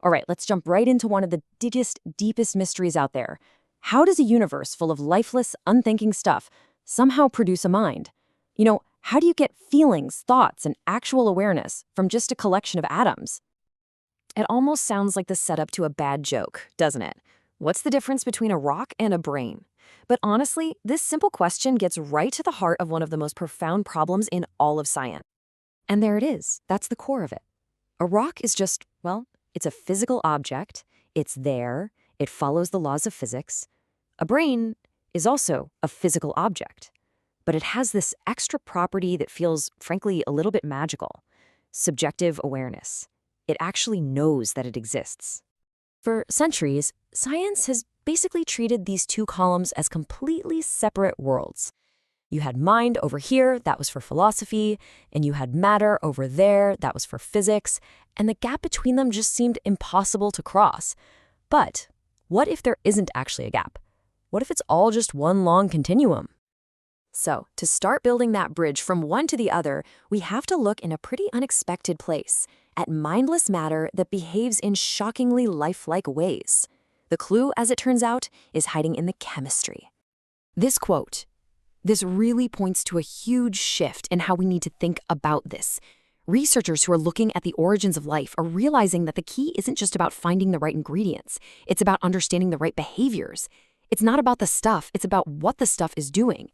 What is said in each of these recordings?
All right, let's jump right into one of the deepest mysteries out there. How does a universe full of lifeless, unthinking stuff somehow produce a mind? How do you get feelings, thoughts, and actual awareness from just a collection of atoms? It almost sounds like the setup to a bad joke, doesn't it? What's the difference between a rock and a brain? But honestly, this simple question gets right to the heart of one of the most profound problems in all of science. And there it is. That's the core of it. A rock is just, well, it's a physical object. It's there. It follows the laws of physics. A brain is also a physical object. But it has this extra property that feels, frankly, a little bit magical: subjective awareness. It actually knows that it exists. For centuries, science has basically treated these two columns as completely separate worlds. You had mind over here, that was for philosophy, and you had matter over there, that was for physics, and the gap between them just seemed impossible to cross. But what if there isn't actually a gap? What if it's all just one long continuum? So, to start building that bridge from one to the other, we have to look in a pretty unexpected place, at mindless matter that behaves in shockingly lifelike ways. The clue, as it turns out, is hiding in the chemistry. This quote, this really points to a huge shift in how we need to think about this. Researchers who are looking at the origins of life are realizing that the key isn't just about finding the right ingredients. It's about understanding the right behaviors. It's not about the stuff, it's about what the stuff is doing.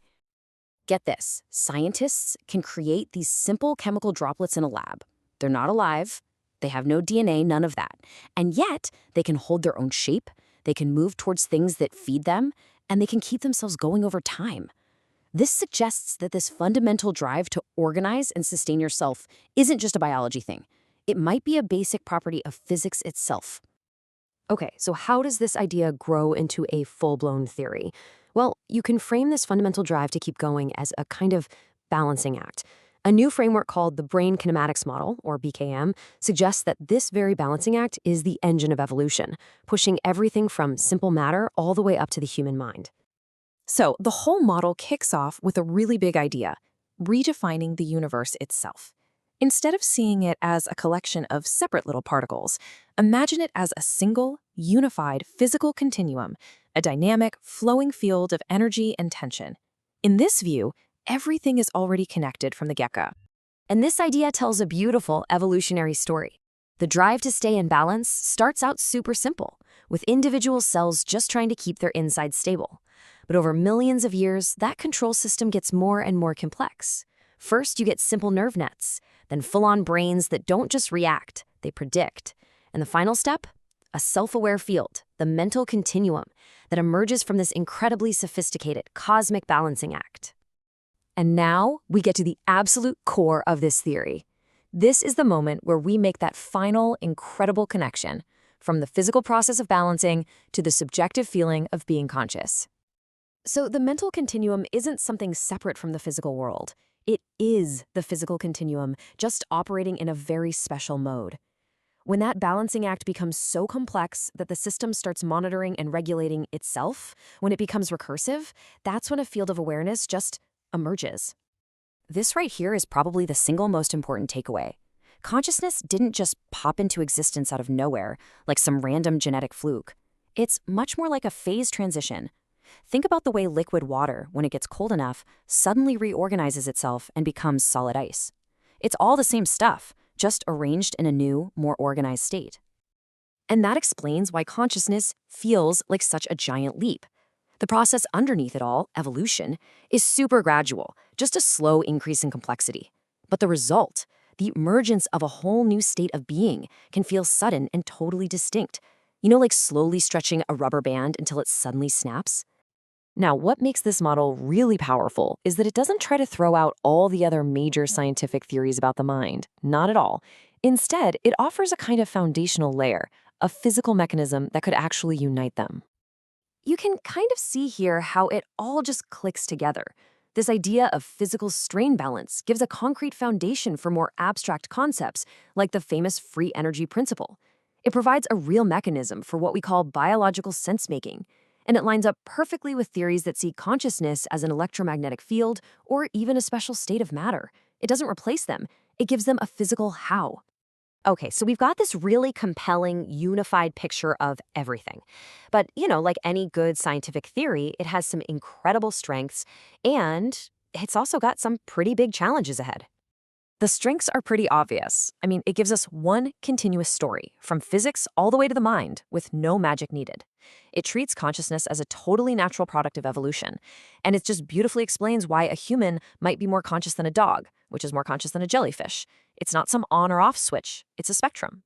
Get this, scientists can create these simple chemical droplets in a lab. They're not alive, they have no DNA, none of that. And yet, they can hold their own shape, they can move towards things that feed them, and they can keep themselves going over time. This suggests that this fundamental drive to organize and sustain yourself isn't just a biology thing. It might be a basic property of physics itself. Okay, so how does this idea grow into a full-blown theory? Well, you can frame this fundamental drive to keep going as a kind of balancing act. A new framework called the Brain Kinematics Model, or BKM, suggests that this very balancing act is the engine of evolution, pushing everything from simple matter all the way up to the human mind. So the whole model kicks off with a really big idea: redefining the universe itself. Instead of seeing it as a collection of separate little particles, imagine it as a single, unified physical continuum, a dynamic, flowing field of energy and tension. In this view, everything is already connected from the get-go. And this idea tells a beautiful evolutionary story. The drive to stay in balance starts out super simple, with individual cells just trying to keep their insides stable. But over millions of years, that control system gets more and more complex. First, you get simple nerve nets, then full-on brains that don't just react, they predict. And the final step? A self-aware field, the mental continuum, that emerges from this incredibly sophisticated cosmic balancing act. And now we get to the absolute core of this theory. This is the moment where we make that final, incredible connection from the physical process of balancing to the subjective feeling of being conscious. So the mental continuum isn't something separate from the physical world. It is the physical continuum, just operating in a very special mode. When that balancing act becomes so complex that the system starts monitoring and regulating itself, when it becomes recursive, that's when a field of awareness just emerges. This right here is probably the single most important takeaway. Consciousness didn't just pop into existence out of nowhere, like some random genetic fluke. It's much more like a phase transition. Think about the way liquid water, when it gets cold enough, suddenly reorganizes itself and becomes solid ice. It's all the same stuff, just arranged in a new, more organized state. And that explains why consciousness feels like such a giant leap. The process underneath it all, evolution, is super gradual, just a slow increase in complexity. But the result, the emergence of a whole new state of being, can feel sudden and totally distinct. Like slowly stretching a rubber band until it suddenly snaps? Now, what makes this model really powerful is that it doesn't try to throw out all the other major scientific theories about the mind. Not at all. Instead, it offers a kind of foundational layer, a physical mechanism that could actually unite them. You can kind of see here how it all just clicks together. This idea of physical strain balance gives a concrete foundation for more abstract concepts, like the famous free energy principle. It provides a real mechanism for what we call biological sense-making, and it lines up perfectly with theories that see consciousness as an electromagnetic field or even a special state of matter. It doesn't replace them, it gives them a physical how. Okay, so we've got this really compelling, unified picture of everything. But, like any good scientific theory, it has some incredible strengths, and it's also got some pretty big challenges ahead. The strengths are pretty obvious. I mean, it gives us one continuous story, from physics all the way to the mind, with no magic needed. It treats consciousness as a totally natural product of evolution, and it just beautifully explains why a human might be more conscious than a dog, which is more conscious than a jellyfish. It's not some on or off switch, it's a spectrum.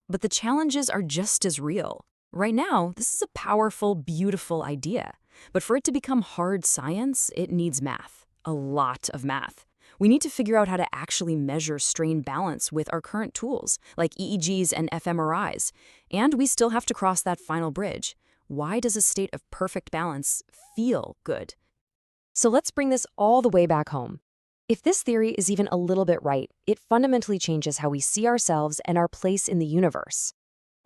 But the challenges are just as real. Right now, this is a powerful, beautiful idea. But for it to become hard science, it needs math. A lot of math. We need to figure out how to actually measure strain balance with our current tools, like EEGs and fMRIs. And we still have to cross that final bridge. Why does a state of perfect balance feel good? So let's bring this all the way back home. If this theory is even a little bit right, it fundamentally changes how we see ourselves and our place in the universe.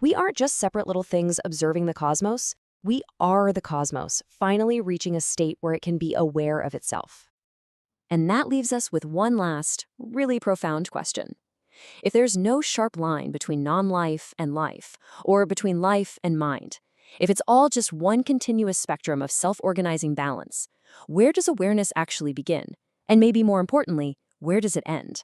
We aren't just separate little things observing the cosmos. We are the cosmos, finally reaching a state where it can be aware of itself. And that leaves us with one last, really profound question. If there's no sharp line between non-life and life, or between life and mind, if it's all just one continuous spectrum of self-organizing balance, where does awareness actually begin? And maybe more importantly, where does it end?